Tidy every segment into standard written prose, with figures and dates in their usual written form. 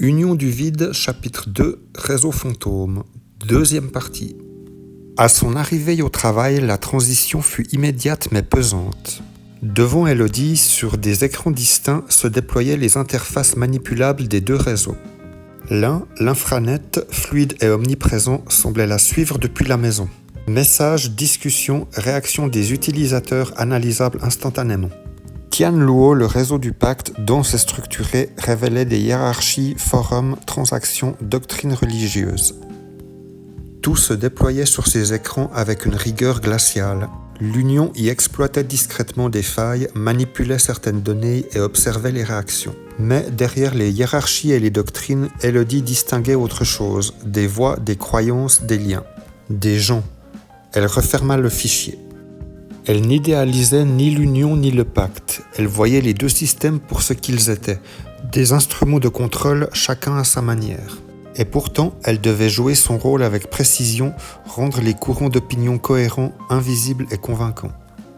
Union du vide, chapitre 2, Réseau fantôme, deuxième partie. À son arrivée au travail, la transition fut immédiate mais pesante. Devant Elodie, sur des écrans distincts, se déployaient les interfaces manipulables des deux réseaux. L'un, l'infranet, fluide et omniprésent, semblait la suivre depuis la maison. Messages, discussions, réactions des utilisateurs analysables instantanément. Tianluo, le réseau du pacte, dense et structuré, révélait des hiérarchies, forums, transactions, doctrines religieuses. Tout se déployait sur ces écrans avec une rigueur glaciale. L'Union y exploitait discrètement des failles, manipulait certaines données et observait les réactions. Mais derrière les hiérarchies et les doctrines, Elodie distinguait autre chose, des voix, des croyances, des liens. Des gens. Elle referma le fichier. Elle n'idéalisait ni l'Union ni le pacte. Elle voyait les deux systèmes pour ce qu'ils étaient, des instruments de contrôle chacun à sa manière. Et pourtant, elle devait jouer son rôle avec précision, rendre les courants d'opinion cohérents, invisibles et convaincants.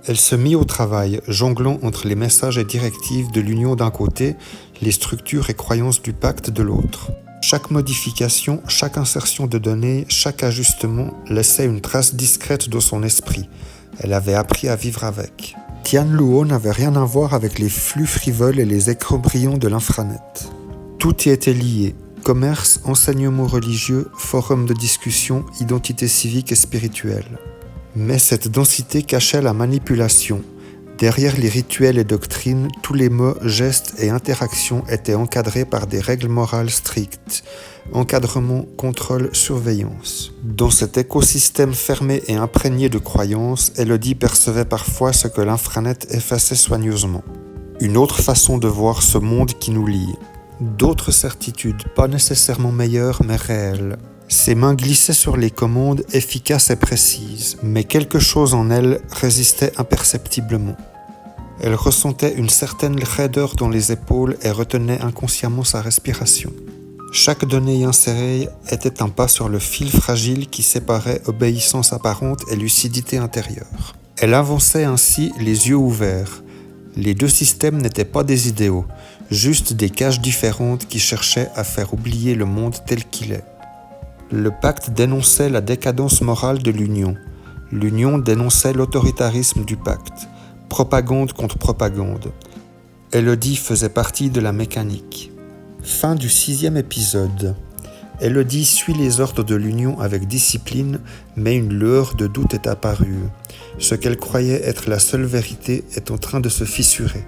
Elle se mit au travail, jonglant entre les messages et directives de l'Union d'un côté, les structures et croyances du pacte de l'autre. Chaque modification, chaque insertion de données, chaque ajustement laissait une trace discrète dans son esprit. Elle avait appris à vivre avec. Tianluo n'avait rien à voir avec les flux frivoles et les écrans brillants de l'infranet. Tout y était lié. Commerce, enseignement religieux, forums de discussion, identité civique et spirituelle. Mais cette densité cachait la manipulation. Derrière les rituels et doctrines, tous les mots, gestes et interactions étaient encadrés par des règles morales strictes. Encadrement, contrôle, surveillance. Dans cet écosystème fermé et imprégné de croyances, Elodie percevait parfois ce que l'infranet effaçait soigneusement. Une autre façon de voir ce monde qui nous lie. D'autres certitudes, pas nécessairement meilleures mais réelles. Ses mains glissaient sur les commandes, efficaces et précises, mais quelque chose en elle résistait imperceptiblement. Elle ressentait une certaine raideur dans les épaules et retenait inconsciemment sa respiration. Chaque donnée insérée était un pas sur le fil fragile qui séparait obéissance apparente et lucidité intérieure. Elle avançait ainsi les yeux ouverts. Les deux systèmes n'étaient pas des idéaux, juste des cages différentes qui cherchaient à faire oublier le monde tel qu'il est. Le pacte dénonçait la décadence morale de l'Union. L'Union dénonçait l'autoritarisme du pacte. Propagande contre propagande. Elodie faisait partie de la mécanique. Fin du 6e épisode. Elodie suit les ordres de l'Union avec discipline, mais une lueur de doute est apparue. Ce qu'elle croyait être la seule vérité est en train de se fissurer.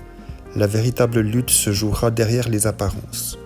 La véritable lutte se jouera derrière les apparences.